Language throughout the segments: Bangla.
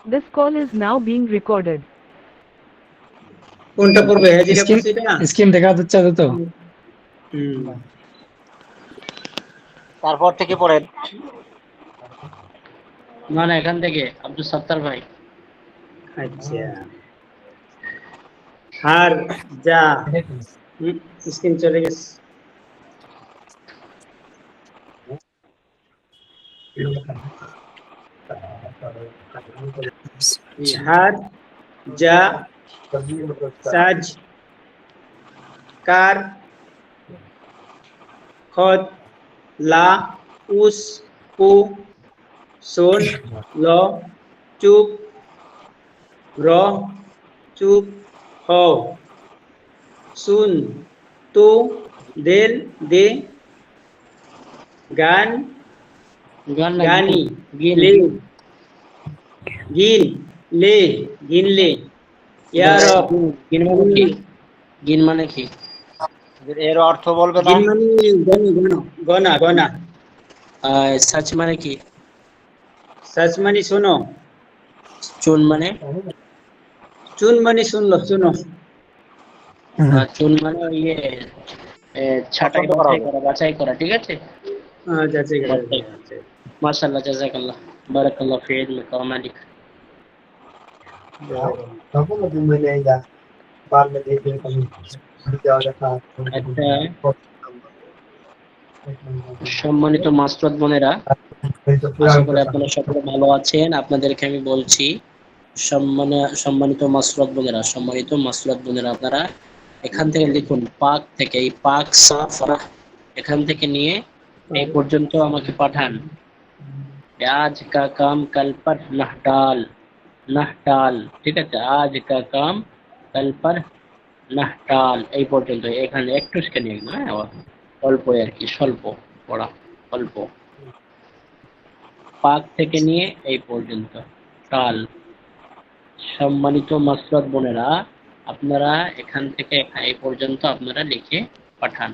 This call is now being recorded. কোনটা পড়বে? হ্যাঁ যেটা স্ক্রিন পড়ছে এটা না? স্ক্রিন দেখা যাচ্ছে তো? হুম। তারপর থেকে পড়েন। না না, এখান থেকে আব্দুল সত্তার ভাই। আচ্ছা, আর যা স্ক্রিন চলে গেছে। হার যা সাজ কার খত লা উস কু সুন ল চুপ র চুপ হ সুন তু দেল দে গান গান না, গানি গিন। লে গিন লে গিনলে ইয়া রব গিন মানে কি? গিন মানে কি? এর অর্থ বলবে না। গিন মানে গণা গণা গণা। সাচ মানে কি? সচ মানে শোনো। চুন মানে? চুন মানে শুনলো শুনো। চুন মানে ইয়ে ছাঁটাই পছন্দ করা বাছাই হবে। করা, বাছাই করা, ঠিক আছে। যাচ্ছে বাছাই। মাশাআল্লাহ, জাযাকাল্লাহ, বারাকাল্লাহ ফি ইলমিকা ওয়া মালিক। একটা সম্মানিত মাসরত বোনেরা, আশা করি আপনারা সকলে ভালো আছেন। আপনাদেরকে আমি বলছি, সম্মানিত মাসরত বোনেরা, সম্মানিত মাসরত বোনেরা, আপনারা এখান থেকে লিখুন, পাক থেকে, এই পাক সাফরা এখান থেকে নিয়ে এই পর্যন্ত আমাকে পাঠান। আজ কা কাম কাল পর নাহটাল, নাহটাল, ঠিক আছে। আজ কা কাম কাল পর নাহটাল, এই পর্যন্ত। এখানে একটু স্ক্যানিং, হ্যাঁ, অল্প আর কি, স্বল্প পড়া, অল্প। পাক থেকে নিয়ে এই পর্যন্ত টাল। সম্মানিত মাসরত বোনেরা, আপনারা এখান থেকে এই পর্যন্ত আপনারা লিখে পাঠান।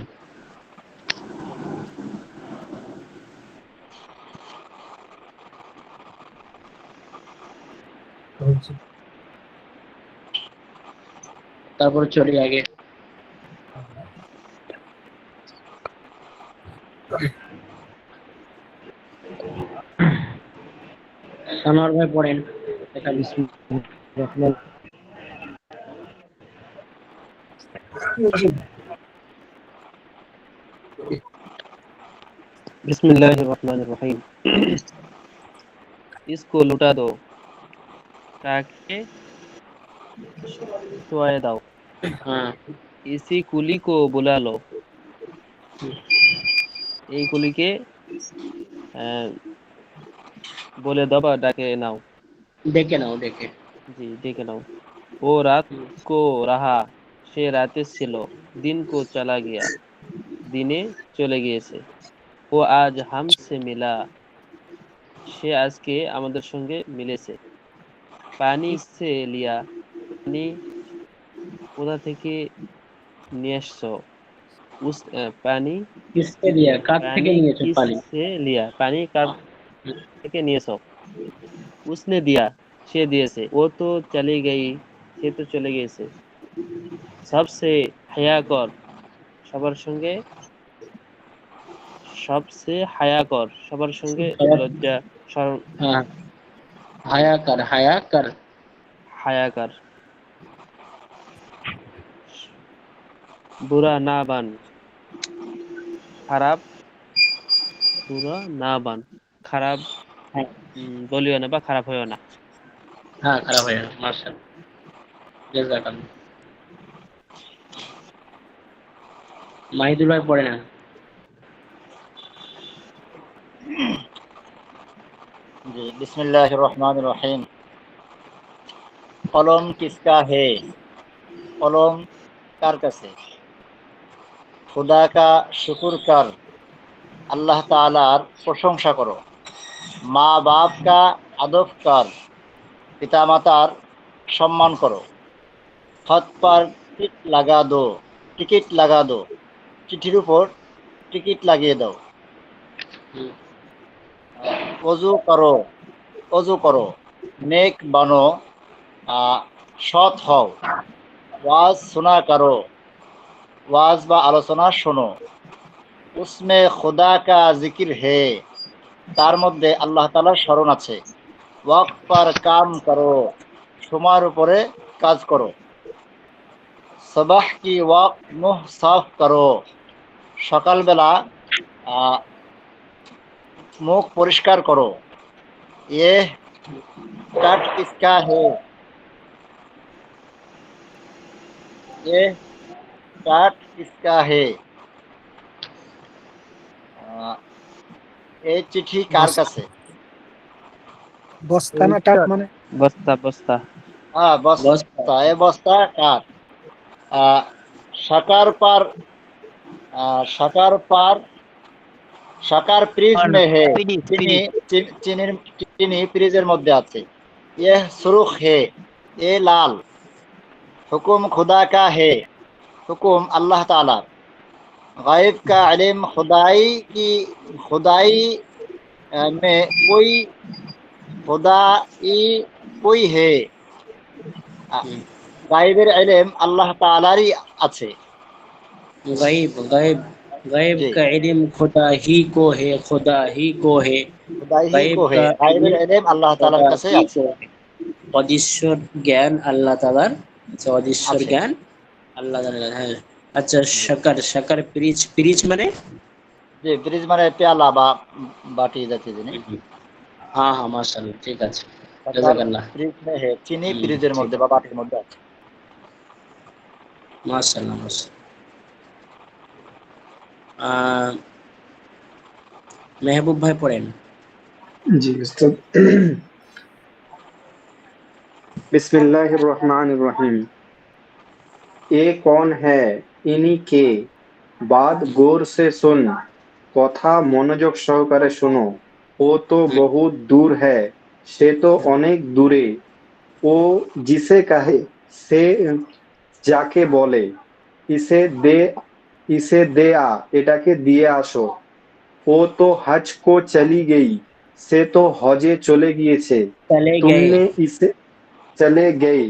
তারপর চলি আগে। সানোয়ার ভাই পড়েন এখানে। बिस्मिल्लाहिर्रहमानिर्रहीम। इसको लुटा दो, ताकि सोए दाओ। হ্যাঁ, इसी कुली को बुला लो, এই কুলিকে বলে দাও বা ডাকে নাও। ডেকে নাও, ডেকে। জি, ডেকে নাও। ও রাত কো রাহা, সে রাতে ছিল। দিন কো চলা গিয়া, দিনে চলে গিয়েছে। ও আজ হামসে মিলা, সে আজকে আমাদের সঙ্গে মিলেছে। পানি সে লিয়া, পানি কোথা থেকে নিয়ে এসছো? পানি কিসকে দিয়া, কার থেকে পানি নিয়েছো পানি? কিসে লিয়া, পানি কার থেকে নিয়েছো? উসনে দিয়া, সে দিয়েছে। ও তো চলে গই, সে তো চলে গিয়েছে। সবসে হায়া কর, সবার সঙ্গে, সবসে হায়া কর, সবার সঙ্গে লজ্জা শরম, হ্যাঁ, হায়া কর, হায়া কর। হায়া কর। বুরা না বান, খারাপ, বুরা না বান, খারাপ হ্যাঁ, বলিও না বা খারাপ হইও না। হ্যাঁ, খারাপ হয়ে গেল। মাশাআল্লাহ, জাযাকাল্লাহ। মাহিদুল ভাই পড়ে না। জি, বিসমিল্লাহির রহমানির রহিম। কলম কিসকা হে, কলম কার কাছে? খুদা কা শুকুর কর, আল্লাহ তাআলার প্রশংসা করো। মা বাপ কা আদব কর, পিতামাতার সম্মান করো। খত পর টিক লাগা দো, টিকিট লাগা দো, চিঠির উপর টিকিট লাগিয়ে দাও। অজু করো, অজু করো। नेक बनो সৎ হও ওয়াজ শোনা করো ওয়াজ বা আলোচনা শোনো উসমে খুদা কা জিকির হে তার মধ্যে আল্লাহ তাআলার স্মরণ আছে ওয়াক্ত পর কাম করো সময়ের উপরে কাজ করো সবাহ কি ওয়াক্ত মুহ সাফ করো সকালবেলা মুখ পরিষ্কার করো ये कट किसका है ये काट किसका है এই চিঠি কার কাছে বস্তা না কাঠ মানে বস্তা বস্তা হ্যাঁ বস্তা এই বস্তা কার শাকার পার শাকার পার শাকার ফ্রিজ মে হে চিনি চিনি ফ্রিজের মধ্যে আছে ये सुर्ख है ये लाल हुकुम खुदा का है हुकुम अल्लाह ताला गायब का इल्म खुदाई में कोई है গায়েবের ইলম আল্লাহ তাআলারই আছে गायब गायब गायब जी। का इल्म खुदा ही को है खुदा ही को है খুদাই गायब কো হে का গায়েবের ইলম আল্লাহ তাআলার खुदा কাছে ही আছে को है। অদৃশ্যর জ্ঞান আল্লাহ তাআলার আচ্ছা অদৃশ্যর আছে। জ্ঞান আল্লাহ তাআলার হ্যাঁ আচ্ছা শাকার শাকার পিরিচ পিরিচ মানে জি ফ্রিজ মানে পেয়ালা বা বাটি জাতীয় জিনিস হ্যাঁ হ্যাঁ মাশাআল্লাহ ঠিক আছে শাকার জাযাকাল্লাহ ফ্রিজ মে হে চিনি হুম, ফ্রিজের ঠিক। মধ্যে বা বাটির মধ্যে আছে মাশাআল্লাহ মাশাআল্লাহ মেহবুব ভাই পড়েন जी उस्ताद बिस्मिल्लाहिर्रहमानिर्रहीम ये कौन है इन्हीं के बाद गौर से सुन কথা মনোযোগ সহকারে শোনো ও তো বহুত দূর है সে তো অনেক দূরে ও जिसे कहे সে যাকে বলে इसे दे आ এটাকে দিয়ে আসো ও তো হজ को चली गई সে তো হজে চলে গিয়েছে চলে গয়ে तुमने इसे चले गई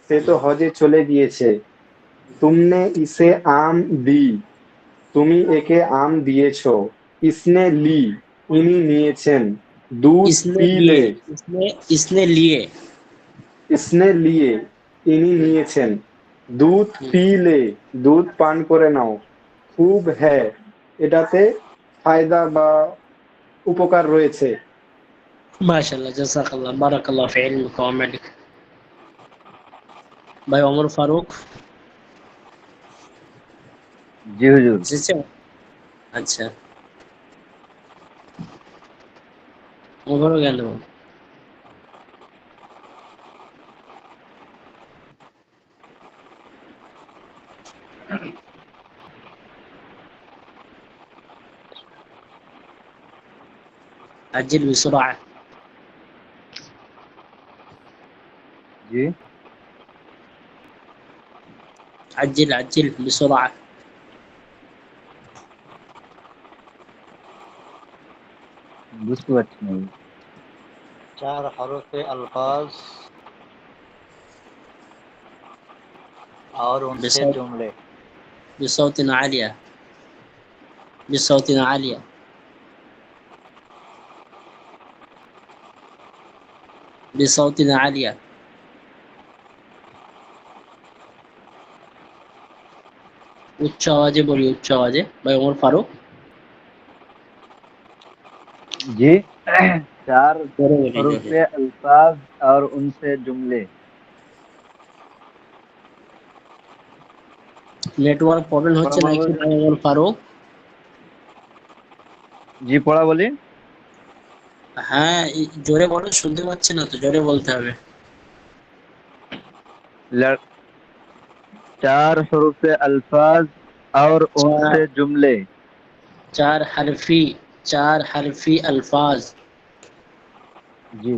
से तो हजे चले গিয়েছে तुमने इसे आम दी তুমি একে আম দিয়েছো इसने ली ইনি নিয়েছেন दूध इसने पी लिए ले इसने लिए इसने लिए ইনি নিয়েছেন দুধ পি লে দুধ পান করে নাও খুব है এটাতে ফায়দা বা উপকার রয়েছে মাশাআল্লাহ জাযাকাল্লাহ বারাকাল্লাহু ফি ইলমিকা ওয়া আমালিক ভাই ওমর ফারুক জি হুজুর এসেছে আচ্ছা ওমর গেল عجل بسرعة जी عجل عجل بسرعة বুঝতে পারছি না চার হরফে अल्फाज और उनसे बिसौत जुमले بصوت عالية بصوت عالية بصوت عالية উচ্চ আওয়াজে বলি উচ্চ আওয়াজে ভাই ওমর ফারুক जी चार জোরে বলি हरूफ জোরে से अल्फाज और उनसे जुमले নেটওয়ার্ক প্রবলেম হচ্ছে পড়া নাকি বলি ভাই ওমর ফারুক जी पढ़ा बोली হ্যাঁ জোরে বলো শুনতে পাচ্ছি না তো জোরে বলতে হবে लड़ चार हरूफ से अल्फाज और उनसे जुमले चार हरफी अल्फाज जी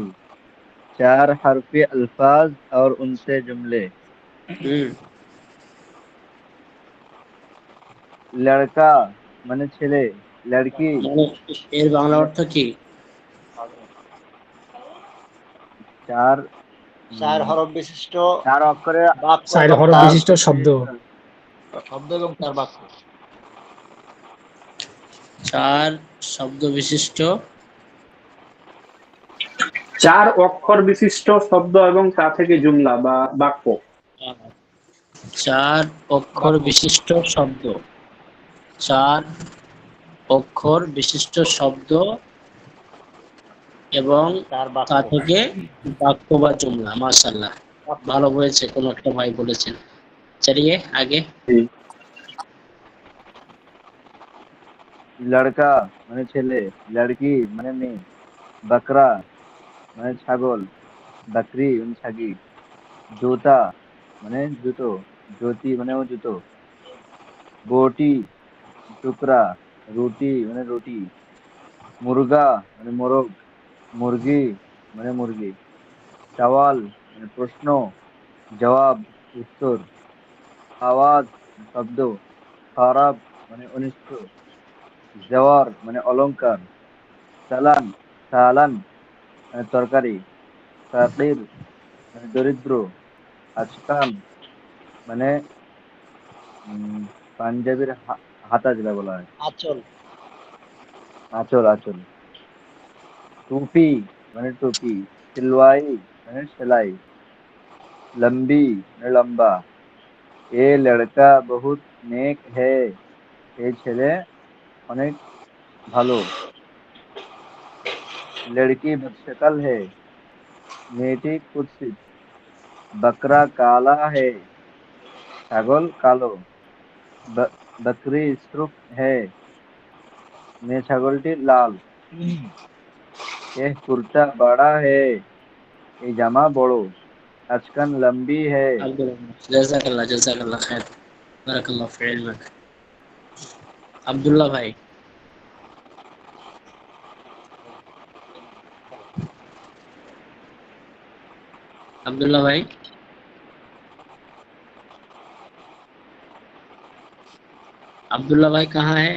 चार हरफी अल्फाज और उनसे जुमले लड़का माने ছেলে लड़की মানে এর বাংলা অর্থ কি চার 4 হরফ বিশিষ্ট 4 অক্ষরে বাক্য 4 এবং হরফ তার বিশিষ্ট শব্দ। শব্দ এবং তার বাক্য। 4 শব্দ বিশিষ্ট 4 অক্ষর বিশিষ্ট শব্দ এবং তা থেকে জুমলা বা বাক্য। 4 অক্ষর বাক্য। বিশিষ্ট শব্দ, 4 অক্ষর বিশিষ্ট শব্দ এবং তার তা বাক্য। থেকে বাক্য বা জুমলা। মাশাআল্লাহ, বাক্য। ভালো হয়েছে, কোন একটা ভাই বলেছেন। চলিয়ে আগে। লড়কা মানে ছেলে, লড়কি মানে মেয়ে, বকরা মানে ছাগল, বকরি মানে ছাগি, জুতা মানে জুতো, জ্যোতি মানে ও জুতো, बोटी टुकड़ा, रोटी মানে রুটি, মুরগা মানে মোরগ, মুরগি মানে মুরগি, সওয়াল মানে প্রশ্ন, জবাব উত্তর, আওয়াজ শব্দ, খারাপ মানে অনিষ্ট, জওয়ার মানে অলংকার, সালান সালান মানে তরকারি, ফাকির মানে দরিদ্র, আচকান মানে পাঞ্জাবির হাতা যেটা বলা হয়, আঁচল। আঁচল আঁচল, टूपी মানে টুপি, सिलवाई মানে সেলাই, लंबी মানে লম্বা, ये लड़का बहुत नेक है, এই ছেলে অনেক ভালো, लड़की बदशक्ल है, মেয়েটি কুৎসিত, बकरा काला है, ছাগল কালো, बकरी सुर्ख है, মেয়ে ছাগলটি লাল, यह कुर्ता बड़ा है, এই জামা বড়, আজকান লম্বি है, জাযাকাল্লাহ, জাযাকাল্লাহ খায়ের, বারাকাল্লাহ ফি ইলমিক। আব্দুল্লাহ ভাই, আব্দুল্লাহ ভাই, अब्दुल्ला भाई कहाँ है?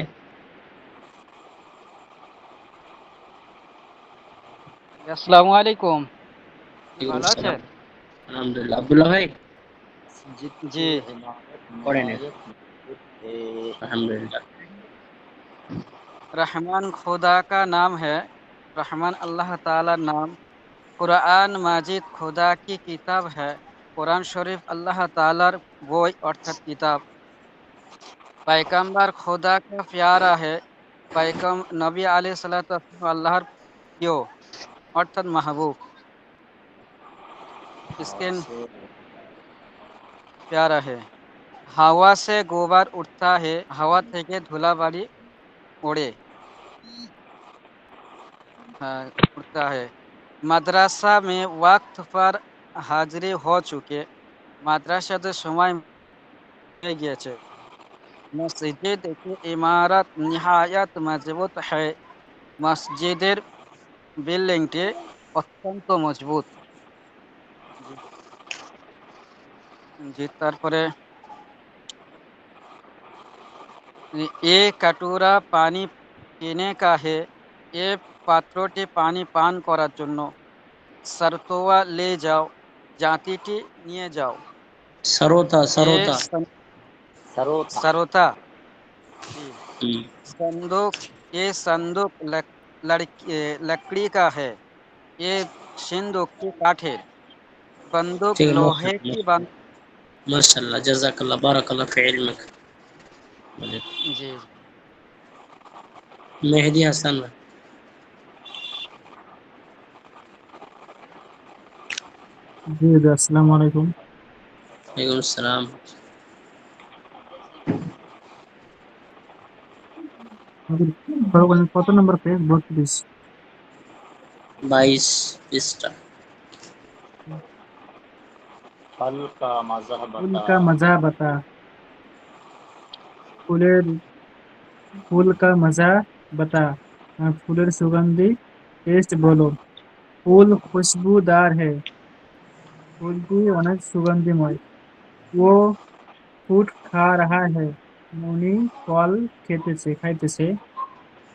আসসালামু আলাইকুম। ভালো वालेकुम আছেন? सलाम। अल्हम्दुलिल्लाह। अब्दुल्ला भाई জিতকে জি। হিমায়ত पढ़े ने निहायत मजबूत है। अल्हम्दुलिल्लाह। रहमान खुदा का नाम है। रहमान अल्लाह ताला नाम। कुरान माजिद खुदा की किताब है। कुरान शरीफ अल्लाह तालार বই অর্থাৎ কিতাব। पैगम्बर खुदा का प्यारा है। पैगम नबी আলাইহিসসালাতু ওয়াসসালাম আল্লাহর প্রিয় অর্থাৎ মাহবুব। इसके प्यारा है। हवा से गोबर उठता है। हवा থেকে ধুলাবালি ওড়ে। हाँ, उड़ता है। मदरसा में वक्त पर हाजिरी हो चुके। মাদ্রাসাতে সময় হয়ে গিয়েছে। মসজিদ की इमारत निहायत मजबूत है। মসজিদের বিল্ডিংটি অত্যন্ত মজবুত। জি, জি, তারপরে এ কাটুরা পানি पीने का है। এ পাত্রটি পানি পান করার জন্য। सरतोआ ले जाओ। জাতিটি নিয়ে যাও। सरोता এ सरोता। सरोता। सरोता। जी। हम्म, संदूक ये संदूक लकड़ी का है। ये सिंदूक की काठेर। बंदूक ठीक है, लोहे माशाल्लाह की बंद। माशाल्लाह, जज़ाकल्लाह, बारकल्लाह फी इल्मिक। जी। मेहदी हसन भाई। জি জি, আসসালামু আলাইকুম। वालेकुम सलाम। আমাদের সর্বকালীন কত নম্বর পেজ? 32। 22 पृष्ठ। फल का मजा ফুল बता। কা মজা বাতা। ফুলের ফুল কা মজা বাতা। ফুলের সুগন্ধি টেস্ট বলো। ফুল খুশবুদার है। ফুলটি অনেক সুগন্ধিময়। ও ফ্রুট খা রাহা है। উনি ফল খাইতেছে।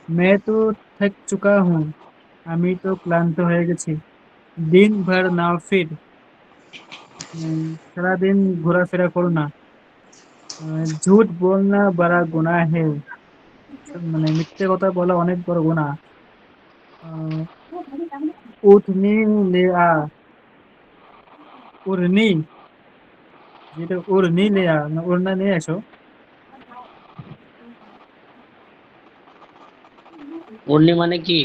मैं तो थक चुका हूँ। আমি তো ক্লান্ত হয়ে গেছি। दिन भर ना फिर सारा दिन घोरा फेरा करो ना झूठ बोलना बड़ा गुनाह है মানে মিথ্যে কথা বলা অনেক বড় গুনাহ উঠনি লে আ উড়নি যেটা উড়নি লে আ উড়না নিয়ে এসো উর্নি মানে কি?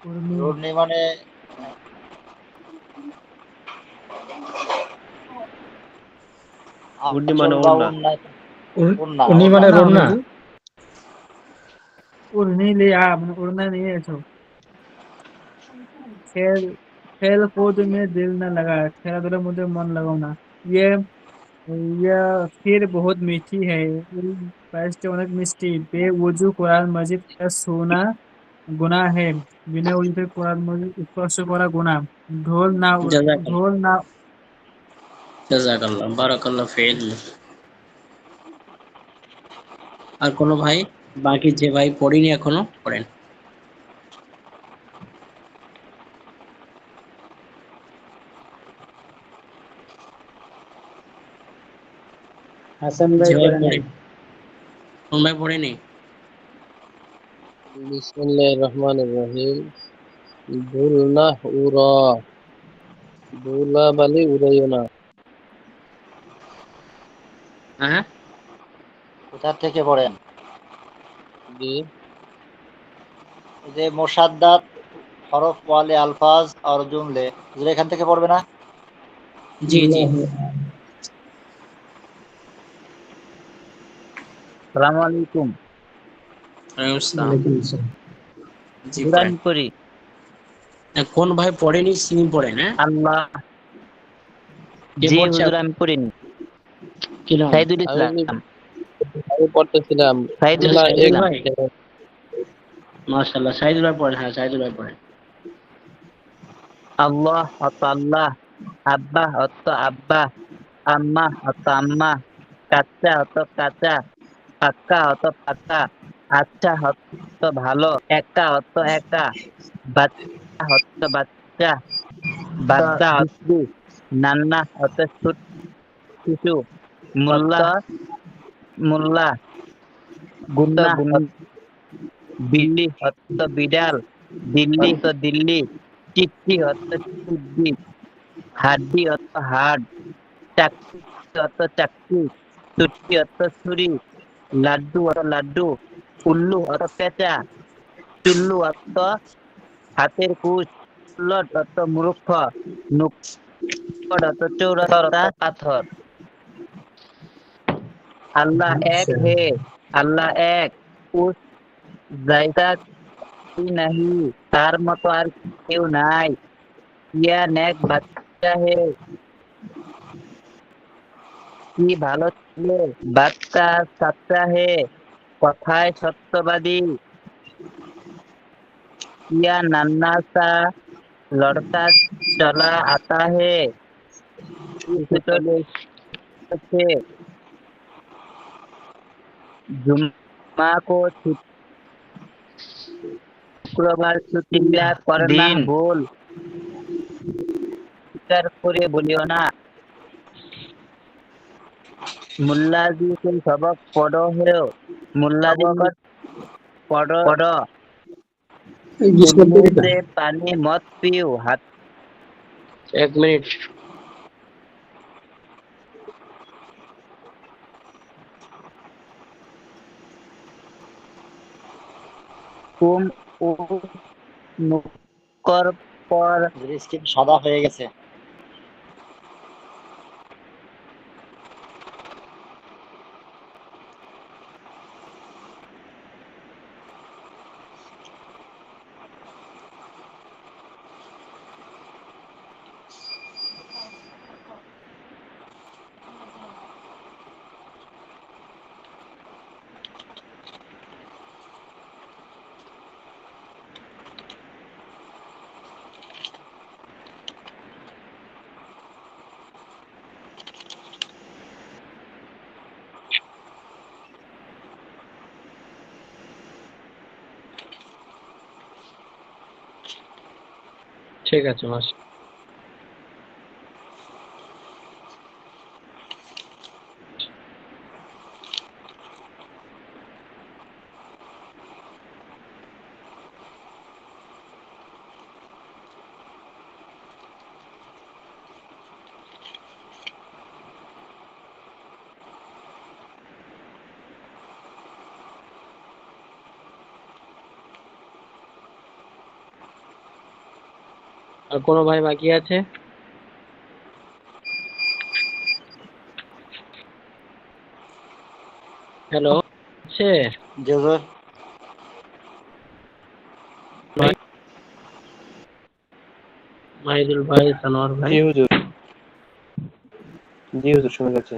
উড়নি রুডনি মানে গুড্ডি আঁচল মানে বা ওড়না। উন্না উন্না উনি মানে না রন্না বাবু উড়নি লে আ মানে উড়না নিয়ে এসো खेल खेल कूद में दिल न लगा খেলাধুলার মধ্যে মন লাগাও না ये ये फिर बहुत मीठी है পায়েসটা অনেক মিষ্টি বেউজু কোরআন মাজিদ কা সোনা গুনাহ है বিনা উজুতে কোরআন মাজিদ স্পর্শ করা গুনাহ জাযাকাল্লাহ, ঢোল না জাযাকাল্লাহ, বারাকাল্লাহ ফিল। আর কোনো ভাই, বাকি যে ভাই পড়েনি এখনো পড়েন। হাসান ভাই যে ভাই পড়ে নাই পড়েন, কোন ভাই পড়েনি? বিসমিল্লাহির রহমানির রহিম। ধুলনা উড়া, ধুলাবালি উড়াইও না। হ্যাঁ, কোথা থেকে পড়েন? জি, এই যে মোসাদ্দাত হরফ ওয়ালে আলফাজ আর জুমলে হুজুর এখান থেকে পড়বে না? জি জি। সালামু আলাইকুম। ওয়ালাইকুম আসসালাম। ওয়ালাইকুম আসসালাম। জি হুজুর পড়েন। আমি পড়ি। কোন ভাই পড়েনি তিনি পড়েন। হ্যাঁ, আল্লাহ, কে জি পড়ছে? হুজুর আমি পড়িনি। কি নাম? সাইদুল আমি ইসলাম। আমি পড়তেছিলাম। সাইদুল না, সাইদুল ইসলাম। ভাই, মাশাআল্লাহ, সাইদুল ভাই পড়েন। হ্যাঁ, সাইদুল ভাই পড়েন। আল্লাহ অত আল্লাহ, আব্বা অত আব্বা, আম্মা অত আম্মা, কাচ্চা অত কাঁচা, পাক্কা অত পাক্কা, আচ্ছা অত ভালো, একা অত একা, বাচ্চা অত বাচ্চা, বাচ্চা অত নান্না অত শিশু, মোল্লা মোল্লা, গুন্না বিল্লি অত বিড়াল, দিল্লি অত দিল্লি, চিঠি অত চিঠি, হাড্ডি অত হাড, চাকরি অত চাকরি, ছুরি অত ছুরি, লাড্ডু অত লাড্ডু, উল্লু অত পেঁচা, চুল্লু অত হাতের কুশ, লট অত মূর্খ, নুকট অত চৌরাস্তা পাথর। আল্লাহ এক আচ্ছা হে, আল্লাহ এক, উস জায়গা নাহি, তার মতো আর কেউ নাই। ইয়া নেক বাচ্চা হে, কি ভালো ছেলে, বাচ্চা সাচ্চা হে, কথায় সত্যবাদী। ইয়া নান্না সা লড়কা চলা আতা হে, ছোট ছে, জুম্মা কো শুক্রবার ছুটি করে না ভুল, স্বীকার করে বলিও না। मुल्ला जी तुम सबक पढ़ो है, मुल्ला जी पढ़ो, জিজ্ঞেস করতে मुंह দিতাম से पानी मत पियो, हाथ এক মিনিট। तुम नुक्कर पर স্ক্রিন সাদা হয়ে গেছে। ঠিক আছে মাস। আর কোনো ভাই বাকি আছে? হ্যালো, আছে জি হুজুর। মাহিদুল ভাই, সানোয়ার ভাই? জি হুজুর, জি হুজুর শোনা যাচ্ছে।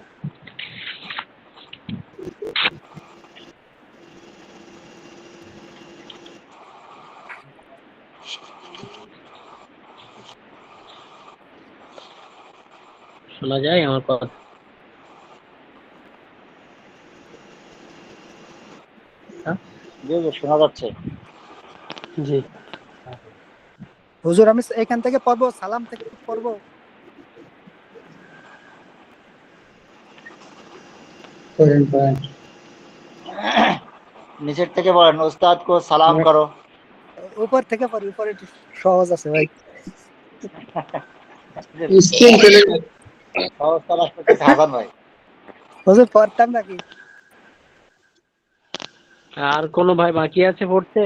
শোনা যায় আমার কথা? জি হুজুর শোনা যাচ্ছে। জি হুজুর আমি এখান থেকে পড়বো, সালাম থেকে পড়বো? নিচের থেকে বলেন, উস্তাদ কো সালাম করো। উপর থেকে পড়ি, উপরে একটু সহজ আছে ভাই। স্ক্রিন চলে সহজ তালাশ করতেছে হাসান ভাই। হুজুর পড়তাম নাকি? আর কোনো ভাই বাকি আছে পড়তে?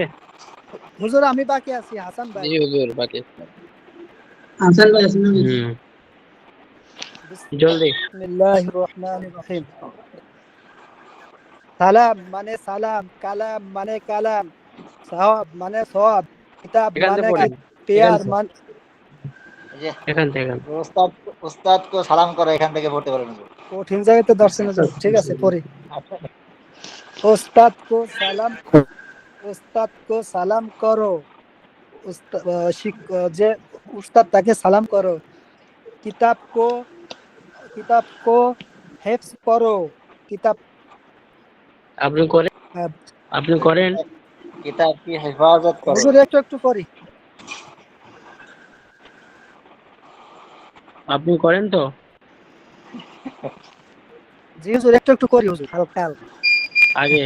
হুজুর আমি বাকি আছি, হাসান ভাই। জি হুজুর বাকি। হাসান ভাই আসেন নাকি? জলদি। বিসমিল্লাহির রহমানির রহিম। সালাম মানে সালাম, কালাম মানে কালাম, সওয়াব মানে সওয়াব, কিতাব এখান থেকে মানে পড়েন, পেয়ার মানে। এই যে এখান থেকে। উস্তাদ, উস্তাদ কো সালাম করো, এখান থেকে পড়তে পারেন হুজুর। কঠিন জায়গাতে দর্শন হুজুর, ঠিক আছে পড়ি। উস্তাদ কো সালাম, উস্তাদ কো সালাম করো, যে উস্তাদ তাকে সালাম করো। কিতাব কো, কিতাব কো হেফজ করো, কিতাব আপনি করেন, আপনি করেন। কিতাব কি হেফাজত করো। হুজুর একটু একটু করি। আপনি করেন তো? জি হুজুর একটু একটু করি হুজুর, হালকা হালকা। আগে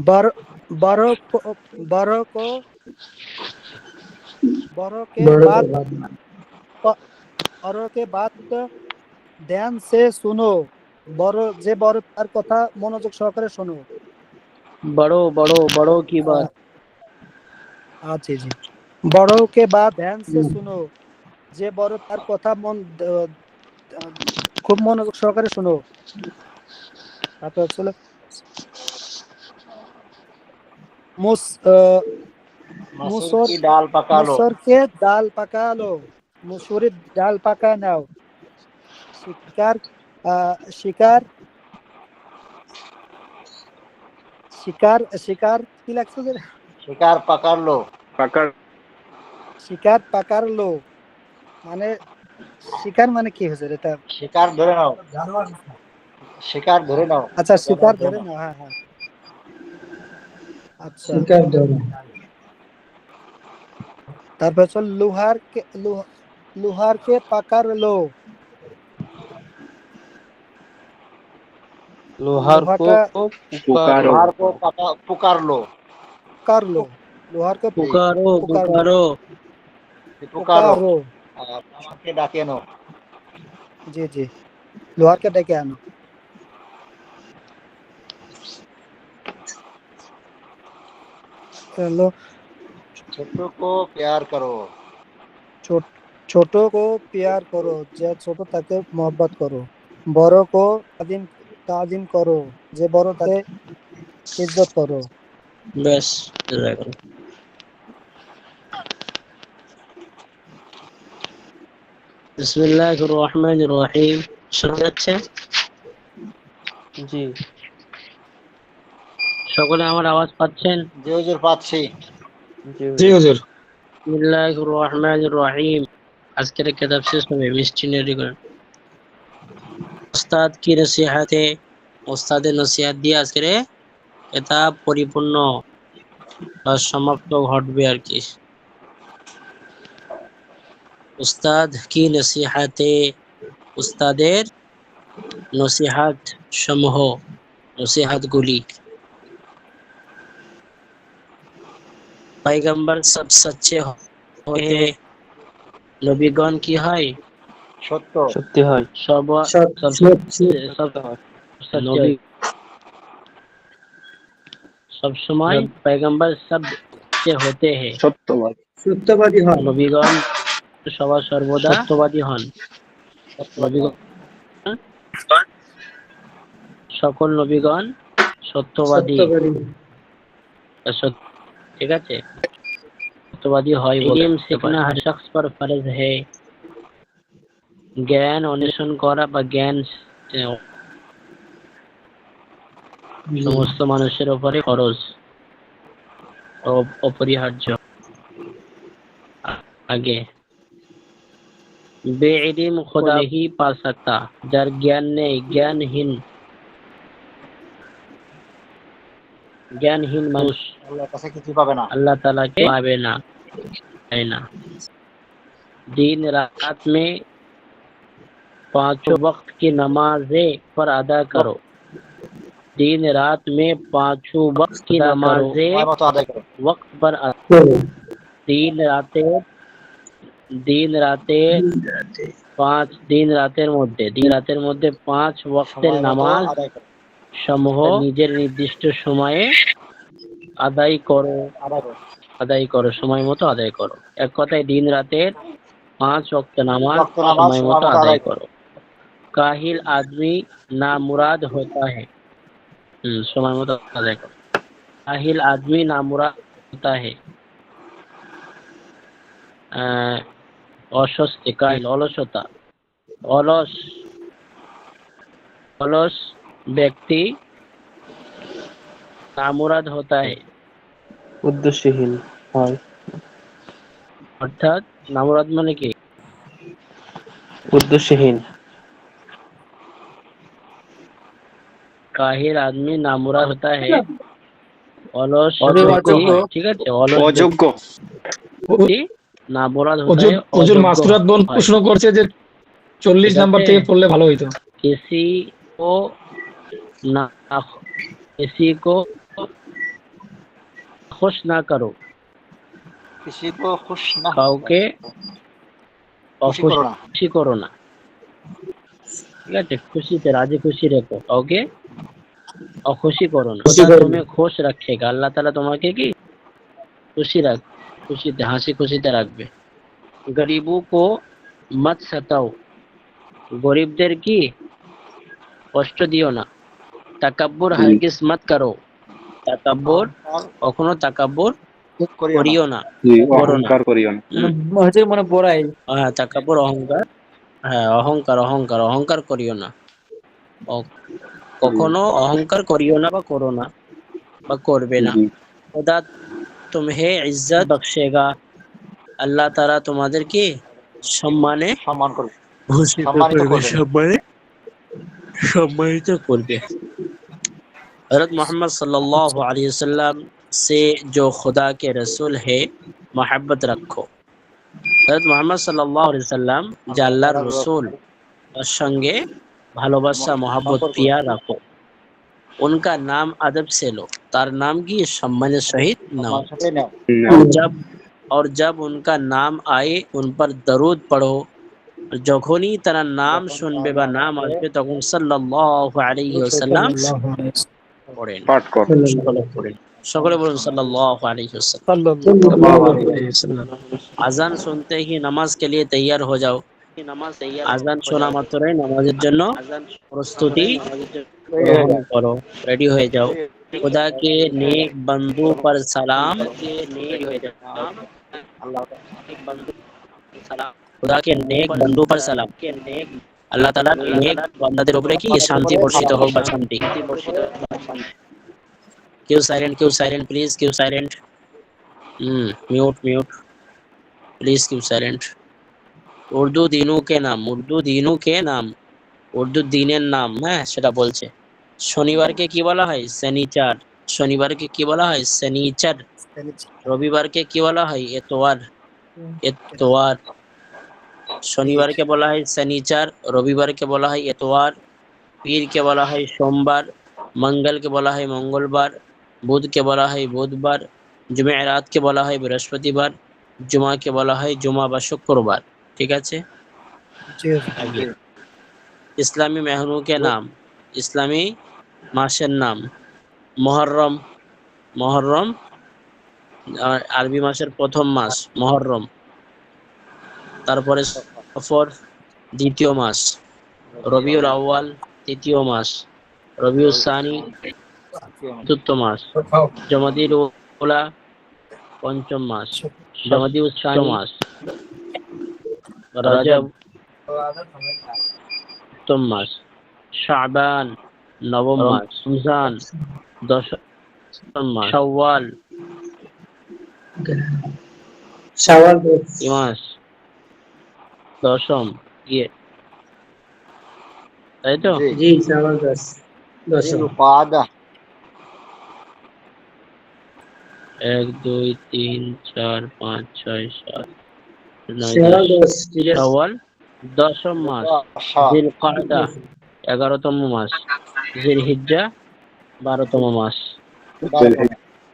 बड़ों बड़ों को बड़ों को बड़ों के বড় बात বাদ बड़ों के बात ध्यान से सुनो, বড় যে বড় তার কথা মনোযোগ সহকারে শোনো। বড় বড় বড় কি বাত? আচ্ছা জি, বড়ों के बात ध्यान से सुनो, যে বড় তার কথা খুব মনোযোগ সহকারে শোনো। তারপর হচ্ছে মুস मसूर मुसर की दाल पका लो। मुसर के दाल पका लो, मुसुरी ডাল পাকা নাও। শিকার শিকার শিকার শিকার কি লাগছে যে? शिकार पकड़ लो। পাকার শিকার পাকার লো মানে, শিকার মানে কি হয়েছে এটা? शिकार धरे नाओ। शिकार धरे नाओ। আচ্ছা শিকার जानवर ধরে धरे नाओ। নাও, হ্যাঁ হ্যাঁ। আচ্ছা শিকার ধরে তারপর চল লোহার কে পাকার লো, लोहार को লোহাটা पुकारो। लोहार को पुकार लो। কার লো, লোহার কে जी, পুকারো পুকার লো, পুকারো। पुकारो। পুকারো। আমাকে ডাকে নো। জি জি, লোহারকে ডেকে আনো। लो छोटों को प्यार करो। ছোট কো প্যার করো, যে ছোট তাকে মোহব্বত করো। বড় কো তাজিম করো, যে বড় তাকে ইজ্জত করো। ব্যাস, জাযাকাল্লাহ। বিসমিল্লাহির রহমানির রহিম। শোনা যাচ্ছে? জি সকলে আমার আওয়াজ পাচ্ছেন? জি হুজুর পাচ্ছি। জি হুজুর। বিসমিল্লাহির রহমানির রহিম। আজকের কিতাব শেষ হবে, মিষ্টি রেডি করেন। উস্তাদ কি নসিহতে, উস্তাদের নসিহত দিয়ে আজকের কিতাব পরিপূর্ণ বা সমাপ্ত ঘটবে আর কি। উস্তাদ কি নসিহাতে উস্তাদের নসিহাত সমূহ নসিহাতগুলি पैगंबर सब सच्चे होते नबीगण की है সত্য সত্যি হয় सब সৎ- सब सब नबी सब समय पैगंबर सब सच्चे होते हैं সত্যবাদী সত্যবাদী হন নবীগণ সবার সর্বদা সত্যবাদী হন নবীগণ সকল নবীগণ সত্যবাদী ঠিক আছে सत्यवादी হয় বলে इल्म सीखना हर शख्स पर फर्ज है জ্ঞান অন্বেষণ করা বা জ্ঞান সমস্ত মানুষের উপরে ফরজ ও অপরিহার্য আগে বেইলম খোদা ही पा सकता যার জ্ঞান নেই জ্ঞানহীন মানুষ আল্লাহর কাছে কিছু পাবে না अल्लाह ताला के पावे ना है ना दिन रात में पांचों वक्त की नमाजें पर अदा करो दिन रात में पांचों वक्त की नमाजें সময় মতো আদায় করো वक्त पर दिन রাতের মধ্যে পাঁচ ওয়াক্তের সময় মতো নামাজ আদায় করো সমূহ নিজের নির্দিষ্ট সময়ে আদায় করো সময় মতো আদায় করো এক কথায় দিন রাতের 5 ওয়াক্ত নামাজ সময় মতো আদায় করো কাহিল आदमी नामुराद होता है সময় মতো আদায় করো কাহিল आदमी नामुराद होता है অস্বস্তি কাহিল অলসতা অলস ব্যক্তি नामुराद होता है উদ্দেশ্যহীন হয় অর্থাৎ নামুরাদ মানে কি উদ্দেশ্যহীন কাহিল आदमी नामुराद होता है অলস অযোগ্য। ঠিক আছে অলস অযোগ্য। ব্যক্তি নামুরাদ होता है হুজুর মাসুরাত বোন প্রশ্ন করছে যে 40 নাম্বার থেকে পড়লে ভালো হইতো किसी को खुश ना करो किसी को खुश ना কাউকে খুশি করো না। খুশি করো না ঠিক আছে খুশিতে রাজি খুশি রেখো কাউকে অখুশি করো না तुम्हें खुश रखेगा আল্লাহ তাআলা তোমাকে কি খুশিতে হাসি খুশিতে রাখবে গরিবों को मत सताओ গরিবদের কি কষ্ট দিও না তাকাব্বুর হারগিজ মত করো কখনো তাকাব্বুর করিও না অহংকার করিও না হচ্ছে মানে বড়াই হ্যাঁ তাকাব্বুর অহংকার করিও না কখনো অহংকার করিও না বা করো না বা করবে না খোদা तुम्हें इज्जत बख्शेगा আল্লাহ তাআলা তোমাদেরকে সম্মান করবে সম্মানিত করবে हज़रत मोहम्मद सल्लल्लाहु अलैहि वसल्लम से जो खुदा के रसूल है मोहब्बत रखो हज़रत मोहम्मद सल्लल्लाहु अलैहि वसल्लम जो अल्लाहर रसूल और संगे ভালোবাসা मोहब्बत प्यार रखो उनका नाम अदब से लो तार नाम की सम्माনের सहित नाम और जब उनका नाम आए उन पर दरूद पढ़ो যখনই তারা নাম শুনবে বা নাম আসবে তখন সাল্লাল্লাহু আলাইহি ওয়াসাল্লাম পড়েন পাঠ কর সকলে বলুন সাল্লাল্লাহু আলাইহি ওয়াসাল্লাম আজান শুনতে ही नमाज के लिए तैयार हो जाओ আজান শোনা মাত্রই নামাজের জন্য প্রস্তুতি গ্রহণ করো রেডি হয়ে যাও खुदा के नेक बंदू पर सलाम खुदा के नेक बंदू पर सलाम अल्लाह ताला नेक बंदाদের উপরে কি শান্তি বর্ষিত হোক বা শান্তি क्यों साइलेंट प्लीज क्यों साइलेंट म्यूट प्लीज क्यों साइलेंट उर्दू दिनों के नाम उर्दू দিনের নাম হ্যাঁ সেটা বলছে শনিবারকে কি বলা হয় শনিচার শনিবারকে কি বলা হয় শনিচার রবিবারকে কি বলা হয় এতওয়ার শনিবারকে বলা হয় শনিচার, রবিবারকে বলা হয় এতওয়ার, পীরকে বলা হয় সোমবার, মঙ্গলকে বলা হয় মঙ্গলবার, বুধকে বলা হয় বুধবার, জুমেরাতকে বলা হয় বৃহস্পতিবার, জুমাকে বলা হয় জুমা বা শুক্রবার। ঠিক আছে। জি হুজুর। আগে ইসলামী মেহনুকে নাম, ইসলামী মাসের নাম মুহররম। মুহররম আরবি মাসের প্রথম মাস মুহররম। তারপরে সফর দ্বিতীয় মাস, রবিউল আউয়াল তৃতীয় মাস, রবিউল সানি চতুর্থ মাস, জমাদিল উলা পঞ্চম মাস, জমাদিউল সানি মাস, রজব সপ্তম মাস, শাবান নবম মাস, রমজান দশম মাস, শাওয়াল মাস দশম ইয়ে, তাই তো? জি শাওয়াল দশম। 1 2 3 4 5 6 7 9 10 শাওয়াল দশম মাস, জিলকাদা 11তম মাস, জিলহিজ্জা 12তম মাস।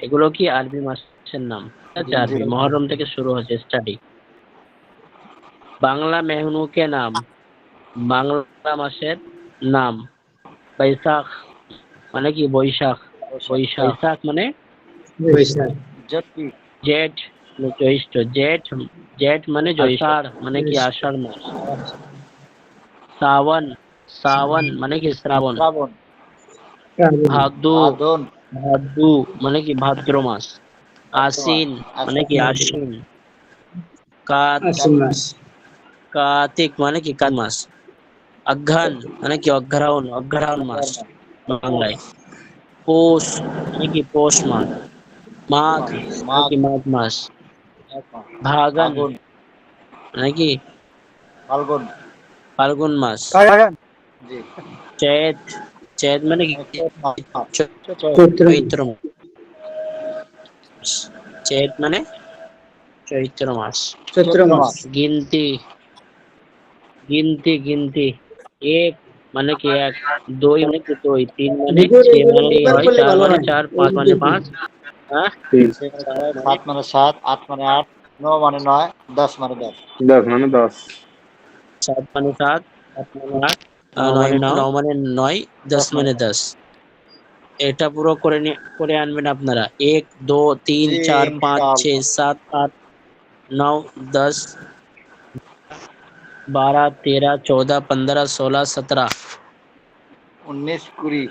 এগুলো কি আরবি মাসের নাম? আচ্ছা, আরবি মুহররম থেকে শুরু হচ্ছে স্টাডি। বাংলা মেহনুকে নাম, বাংলা মাসের নাম বৈশাখ মানে কি বৈশাখ, বৈশাখ মানে জেঠ জ্যৈষ্ঠ, জেঠ মানে জ্যৈষ্ঠ, আষাঢ় মানে কি আষাঢ় মাস, শ্রাবণ শ্রাবণ মানে কি শ্রাবণ, ভাদ্র মানে কি ভাদ্র মাস, আশ্বিন মানে কি আশ্বিন, কার্তিক মানে কি কার্তিক মাস, অঘ্রান মানে কি অঘ্রাণ মাস বাংলায়, পৌষ মানে কি পৌষ মাস, মাঘ মানে কি মাঘ মাস, ফাল্গুন মানে কি ফাল্গুন মাস, চৈত মানে কি চৈত্র মাস, চৈত মানে চৈত্র মাস, গিনতি এক মানে কি এক, দুই মানে কি দুই, তিন মানে ছয় মানে ছয়, চার মানে চার, পাঁচ মানে পাঁচ, 7 মানে 7, 8 মানে 8, 9 মানে 9, 10 মানে 10। 10 মানে 10। 7 মানে 7, 8 মানে 8, 9 মানে 9, 10 মানে 10। এটা পুরো করে আনবেন আপনারা। 1 2 3 4 5 6 7 8 9 10 12 13 14 15 16 17 19 20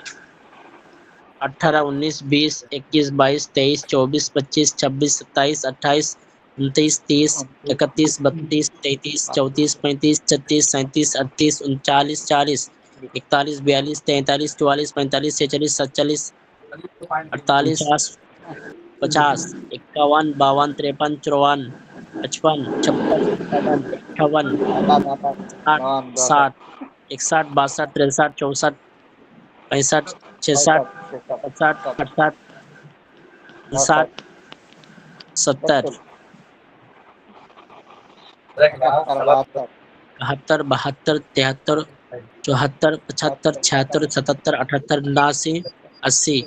18 19 20 21 22 23 24 25 26 27 28 29 30 31 32 33 34 35 36 37 38 39 40 41 42 43 44 45 46 47 48 50 51 52 53 54 55 56 57 58 60 61 62 63 64 65 66 67 68 70 71 72 73 74 75 76 77 78 79 80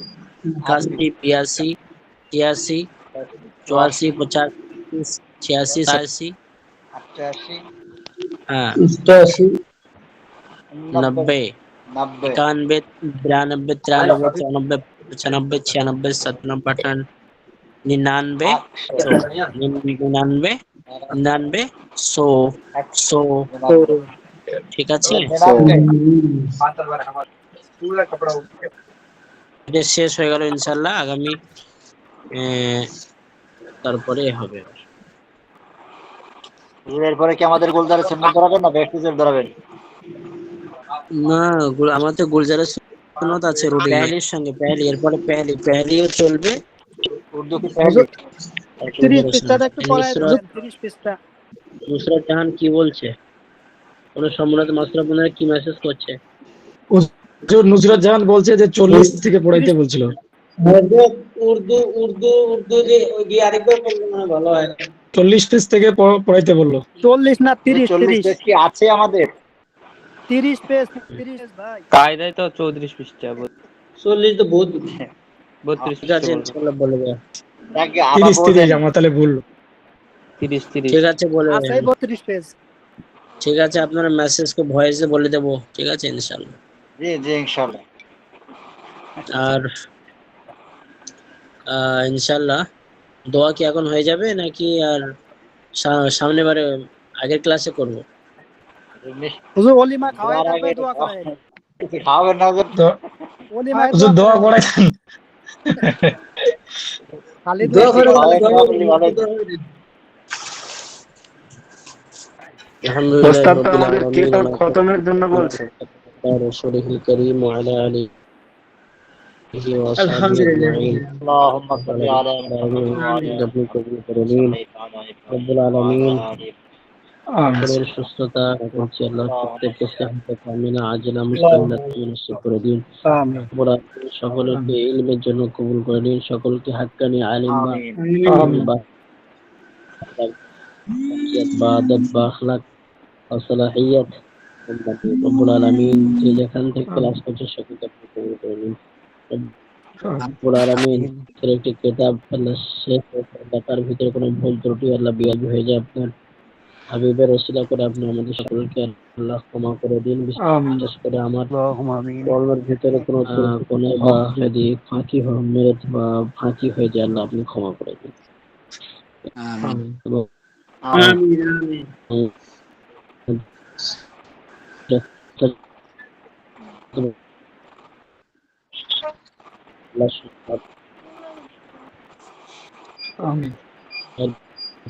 81 82 83 84 85 86 87 हाँ 90 91 92 93 94 95 96 97 98 99 99 100 ঠিক আছে। এটা শেষ হয়ে গেল ইনশাল্লাহ। আগামী তারপরে হবে। এরপরে কি আমাদের গুলজারের সুন্নাত ধরাবেন না ব্যক্তিদের ধরাবেন? না, আমাদের গুলজারের সুন্নাত আছে রুডি পেহলির সঙ্গে, পেহলি এরপরে পেহলিও চলবে। উর্দু কি পেহলি? 30 পৃষ্ঠাটা একটু পড়ায় দেন। 30 পৃষ্ঠা। নুসরাত জাহান কি বলছে? কোন সম্মানিত মাস্টার বোনেরা কি মেসেজ করছে? নুসরাত জাহান বলছে যে 40 থেকে পড়াইতে বলছিল। উর্দু যে ওই আরেকবার বললে মনে ভালো হয়। 40 পেজ থেকে পড়াইতে বললো। 40 না 30 40 পেজ কি আছে আমাদের? 30 পেজ ভাই। কায়দায় তো 34 পৃষ্ঠা। 40 তো বহুত 32 ঠিক আছে, ইনশাআল্লাহ বলে দেব। 30 আমার তাহলে ভুল। 30 ঠিক আছে, বলে আছে 32 পেজ। ঠিক আছে, আপনারা মেসেজ को ভয়েসে বলে দেব, ঠিক আছে ইনশাআল্লাহ। জি জি ইনশাআল্লাহ। আর ইনশাআল্লাহ দোয়া কি এখন হয়ে যাবে নাকি আর সামনের বারে আগের ক্লাসে করব? হুজুর ওলিমা খাওয়াই তারপরে দোয়া করাই। কিছু খাওয়াবেন না ওলিমা হুজুর দোয়া করাই দেন। খালি দোয়া করে আলহামদুলিল্লাহ ওস্তাদ তো রাব্বিল আমাদের আলামিন কিতাব খতমের জন্য বলছে। রাসূলুল কারীম ওয়া আলা আলিহি ওয়া আসহাবিহি আলহামদুলিল্লাহ। আজমাইন। اللهم صل على محمد وعلى آل আপনি কবুল করে محمد নিন صليت على রব্বুল إبراهيم আলামিন। وعلى آل আমিন। সকলের সুস্থতা করছি আল্লাহ, প্রত্যেককে সাহায্য কামিনা আজলা মুস্তান্নাত নসিব করে দিন। আমিন। রব্বুল আলামিন সকলকে ইলমের জন্য কবুল করে নিন, সকলকে হাক্কানি আলিম বা আমিন। বা আদব বা আখলাক বা সালাহিয়াত রব্বুল আলামিন যে যেখান থেকে ক্লাস করছে সকলকে আপনি কবুল করে নিন। রব্বুল আলামিন এর একটি কিতাব আল্লাহ শেষ তার ভিতরে কোনো ভুল ত্রুটি আল্লাহ বিয়াজ হয়ে যায় আপনার হাবিবের ওসিলা করে আপনি আমাদের সকলকে আল্লাহ ক্ষমা করে দিন। বিশেষ করে আমার কর্মের ভিতরে কোনো বা যদি ফাঁকি মেরে বা ফাঁকি হয়ে যায় আল্লাহ আপনি ক্ষমা করে দিন।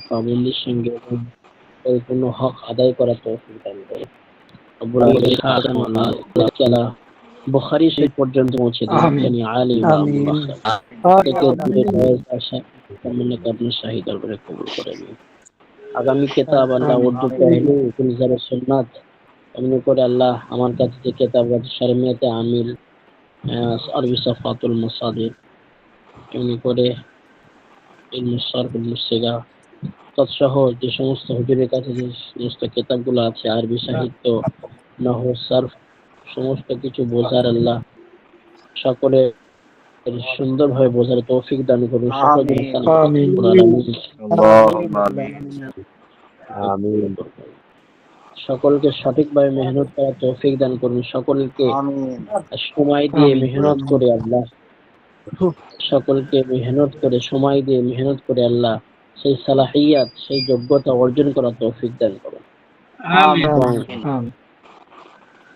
পাবন্দির সঙ্গে পরিপূর্ণ হক আদায় করার তৌফিক দান করে। বুখারী শরীফ পর্যন্ত পৌঁছে দিন। তিনি আলিম বা আপনি শাহী দরবারে কবুল করে নিন। আগামী কিতাব আল্লাহ উর্দু পেহলু গুলজার সুন্নাত এমনি করে আল্লাহ আমার কাছে যে কিতাব আছে শরমিয়াতে আমিল আরবি সাফাতুল মাসাদির এমনি করে ইলমুস সারফ ইলমুস সিগা তৎসহ যে সমস্ত হুজুরের কাছে যে সমস্ত কিতাবগুলো আছে আরবি সাহিত্য নাহু সারফ সমস্ত কিছু বোঝার আল্লাহ সকলে সুন্দরভাবে বোঝার তৌফিক দান করুন। সকলকে সঠিকভাবে মেহনত করার তৌফিক দান করুন। সকলকে সময় দিয়ে মেহনত করে আল্লাহ সকলকে মেহনত করে সময় দিয়ে মেহনত করে আল্লাহ সেই সালাহিয়াত সেই যোগ্যতা অর্জন করার তৌফিক দান করুন।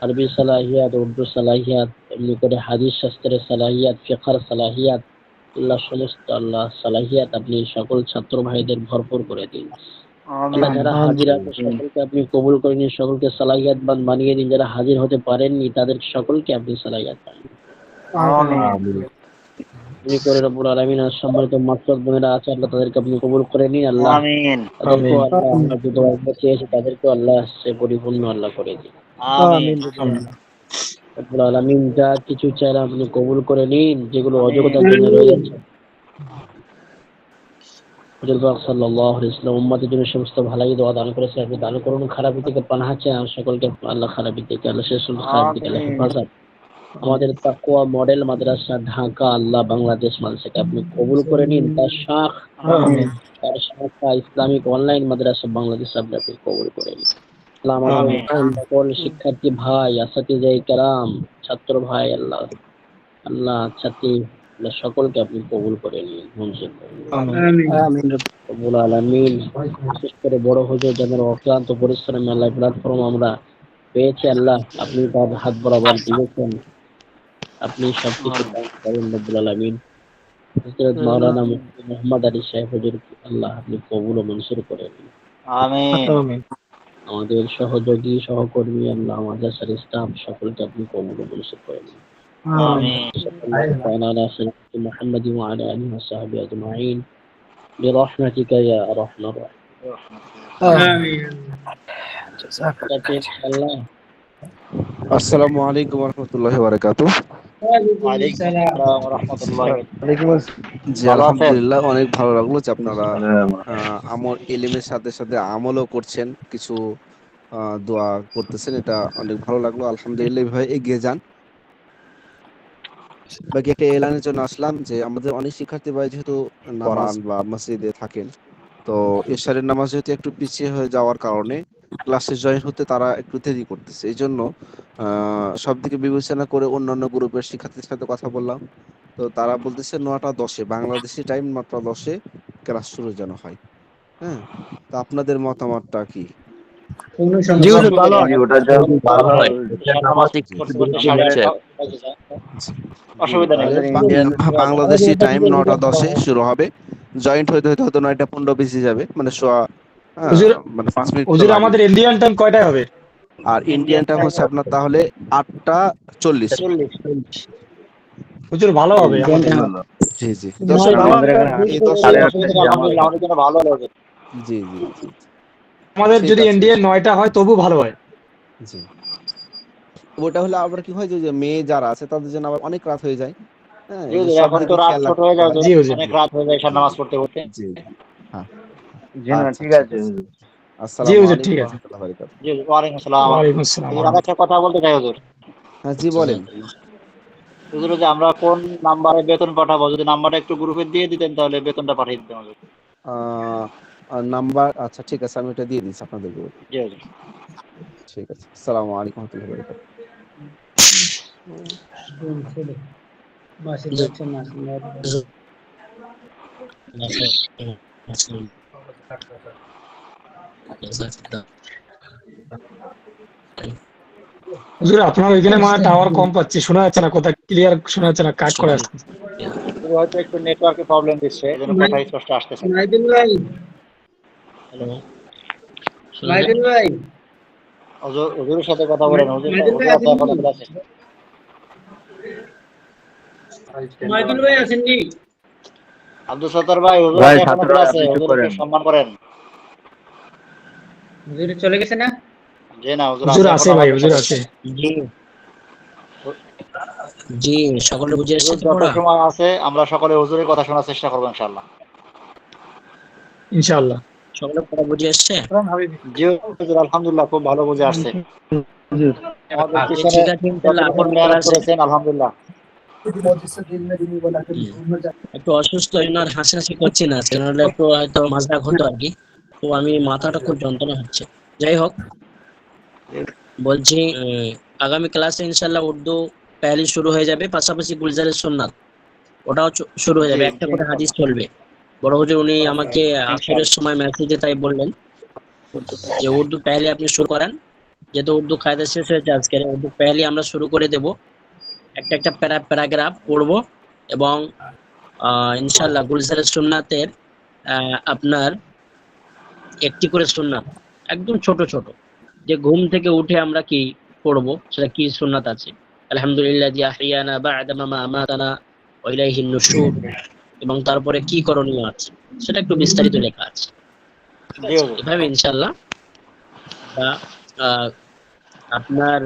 আরবি সালাহিয়াত উর্দু সালাহিয়াত এমনি করে হাদিস শাস্ত্রের সালাহিয়াত ফিকহের সালাহিয়াত আল্লাহ সমস্ত আল্লাহ সালাহিয়াত আপনি সকল ছাত্র ভাইদের ভরপুর করে দিন। আল্লাহ যারা হাজির আছে সকলকে আপনি কবুল করে নিন, সকলকে সালাহিয়াত বানিয়ে দিন। যারা হাজির হতে পারেননি তাদের সকলকে আপনি সালাহিয়াত বানিয়ে দিন করে রব্বুল আলামিন। সম্মানিত মাকসুদ বোনেরা আছে আল্লাহ তাদেরকে আপনি কবুল করে নিন আল্লাহ। তাদেরকেও আল্লাহ আমরা যে দোয়া চেয়েছি তাদেরকেও আল্লাহ সে পরিপূর্ণ আল্লাহ করে দিন। রব্বুল আলামিন যা কিছু চাইলে আপনি কবুল করে নিন, যেগুলো অযোগ্যতার জন্য রয়ে যাচ্ছে হুজুর পাক সাল্লাল্লাহু আলাইহি ওয়াসাল্লাম উম্মতের জন্য সমস্ত ভালাই দোয়া দান করেছে আপনি দান করুন। খারাপি থেকে পানাহ চাই সকলকে আল্লাহ, খারাপি থেকে আল্লাহ শেষ খারাপ থেকে আল্লাহ হেফাজত। আমাদের তাকওয়া মডেল মাদ্রাসা ঢাকা আল্লাহ বাংলাদেশ মাদ্রাসাকে আপনি কবুল করে নিন। তার শাখা ইসলামিক অনলাইন মাদ্রাসা বাংলাদেশ আপনি কবুল করে নিন। আমাদের সকল শিক্ষার্থী ভাই আসাতিজায়ে কেরাম ছাত্র ভাই আল্লাহ আল্লাহ ছাত্রী সকলকে আপনি কবুল করে নিন, মঞ্জুর করুন। রব্বুল আলামিন বিশেষ করে বড় হুজুর যাদের অক্লান্ত পরিশ্রমে আল্লাহ প্ল্যাটফর্ম আমরা পেয়েছি আল্লাহ আপনি তার হাত বরাবর দিয়েছেন, আপনি সবকিছু করেন রব্বুল আলামিন। হযরত মাওলানা মুফতি মুহাম্মদ আলী সাহেব হুজুর আল্লাহ আপনি কবুল ও মঞ্জুর করে নিন। আমিন। আমাদের সহযোগী সহকর্মী আল্লাহ মাদ্রাসার স্টাফ সকলকে আপনি কবুল ও মঞ্জুর করে নিন। آمين. على سيدنا محمد وعلى آله وصحبه أجمعين برحمتك يا أرحم الراحمين. آمين. جزاك الله. السلام عليكم ورحمة الله وبركاته. ওয়ালাইকুম আসসালাম ওয়া রাহমাতুল্লাহি ওয়া বারাকাতুহু। জি ভালো আছেন? আলহামদুলিল্লাহ, অনেক ভালো লাগলো যে আপনারা আমল ইলমের সাথে সাথে আমলও করছেন, কিছু দোয়া করতেছেন, এটা অনেক ভালো লাগলো। আলহামদুলিল্লাহ, এইভাবে এগিয়ে যান। বাকি একটা এলানের জন্য আসলাম যে আমাদের অনেক শিক্ষার্থী ভাই যেহেতু নামাজ বা মসজিদে থাকেন, তো এশারের নামাজ যেহেতু একটু পিছিয়ে হয়ে যাওয়ার কারণে ক্লাসে জয়েন হতে তারা একটু দেরি করতেছে। এই জন্য সব দিকে বিবেচনা করে অন্যান্য গ্রুপের শিক্ষার্থীদের সাথে কথা বললাম, তো তারা বলতেছে 9টা 10-এ বাংলাদেশি টাইম 9টা 10-এ ক্লাস শুরু যেন হয়। হ্যাঁ, তো আপনাদের মতামতটা কি? জি হুজুর, ভালো হয়। অসুবিধা নেই। বাংলাদেশি টাইম 9টা 10-এ শুরু হবে, জয়েন্ট হইতে হইতে হয়তো 9টা 15 বেজে যাবে, মানে মানে 5 মিনিট হুজুর আমাদের ইন্ডিয়ান টাইম কয়টায় হবে? আর ইন্ডিয়ান টাইম হচ্ছে আপনার তাহলে 8টা 40। হুজুর ভালো হবে আমাদের। জি জি, ভালো লাগে। জি জি জি, আমাদের যদি ইন্ডিয়ান 9টা হয় তবু ভালো হয়। জি, ওটা হলে আবার কি হয় যে মেয়ে যারা আছে তাদের জন্য আবার অনেক রাত হয়ে যায়। হ্যাঁ, এখন তো রাত ছোট হয়ে যায়, অনেক রাত হয়ে যায় নামাজ পড়তে পড়তে। জি হ্যাঁ, জি না, ঠিক আছে হুজুর। আসসালামু আলাইকুম ওয়া রাহমাতুল্লাহি ওয়া বারাকাতুহু। জি ওয়ালাইকুম আসসালাম। ওয়ালাইকুম আসসালাম। হুজুর একটা কথা বলতে চাই হুজুর। হ্যাঁ জি বলেন। হুজুর যে আমরা কোন নাম্বারে বেতন পাঠাবো, যদি নাম্বারটা একটু গ্রুপে দিয়ে দিতেন তাহলে বেতনটা পাঠিয়ে দিতাম হুজুর। নাম্বার, আচ্ছা ঠিক আছে, আমি এটা দিয়ে দিচ্ছি আপনাদের গ্রুপে। জি হুজুর। ঠিক আছে, আসসালামু আলাইকুম ওয়া রাহমাতুল্লাহি ওয়া বারাকাতুহু। হুজুর আপনার ওইখানে মানে টাওয়ার কম পাচ্ছি, শোনা যাচ্ছে না, কথা ক্লিয়ার শোনা যাচ্ছে না, কাট করে আসছে। হয়তো একটু নেটওয়ার্কে প্রবলেম দিচ্ছে, এজন্য কথা স্পষ্ট আসতেছে না। মাইদুল ভাই, হ্যালো মাইদুল ভাই, হুজুরের সাথে কথা বলেন। হুজুর আছে। মাইদুল ভাই আছেন নি? আব্দুল সত্তার ভাই, হুজুর এখনো আছে, হুজুরকে সম্মান করেন। হুজুর চলে গেছে না? জি না, হুজুর আছে ভাই, হুজুর আছে। জি জি, সকলে বুঝে এসেছে তো যত পড়া? সময় আছে আমরা সকলে হুজুরের কথা শোনার চেষ্টা করব ইনশাআল্লাহ। ইনশাআল্লাহ। সকলে পড়া বুঝে এসেছে? জি হুজুর, আলহামদুলিল্লাহ খুব ভালো বুঝে আসছে। আমাদের পিছনে ঠিক আছে, ইনশাআল্লাহ আপনি মেহনত করেছেন, আলহামদুলিল্লাহ। একটু অসুস্থ, আর হাসাহাসি করছি না, নাহলে একটু হয়তো মাজরাক হতো আর কি। তো আমি মাথাটা খুব যন্ত্রণা হচ্ছে। যাই হোক, বলছি আগামী ক্লাসে ইনশাআল্লাহ উর্দু পেহলি শুরু হয়ে যাবে, পাশাপাশি গুলজারের সুন্নাত ওটাও শুরু হয়ে যাবে। একটা করে হাদিস চলবে। বড় হুজুর উনি আমাকে আসরের সময় মেসেজে তাই বললেন যে উর্দু পেহলি আপনি শুরু করেন, যেহেতু উর্দু কায়দা শেষ হয়েছে আজকে, উর্দু পেহলি আমরা শুরু করে দেব। একটা একটা প্যারাগ্রাফ পড়বো এবং ইনশাআল্লাহ গুলজারের সুন্নাতের আপনার একটি করে সুন্নাত, একদম ছোট ছোট, যে ঘুম থেকে উঠে আমরা কি পড়বো সেটা কি সুন্নাত আছে। আলহামদুলিল্লাহ জি আহইয়ানা বা'দা মা আমাতানা ওয়া ইলাইহিন নুশুর, এবং তারপরে কি করণীয় আছে সেটা একটু বিস্তারিত লেখা আছে। এভাবে ইনশাআল্লাহ আপনার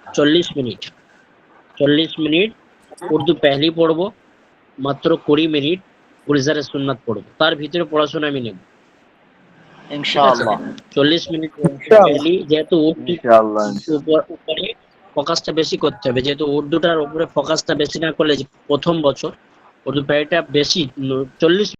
40 মিনিট উর্দু পেহলি পড়বো, মাত্র 20 মিনিট গুলজারের সুন্নাত পড়বো, তার ভিতরে পড়াশোনা আমি নেব ইনশাআল্লাহ। 40 মিনিট পেহলি, যেহেতু উপরে ফোকাসটা বেশি করতে হবে, যেহেতু উর্দুটার উপরে ফোকাসটা বেশি না করলে, প্রথম বছর উর্দু পেহলিটা বেশি 40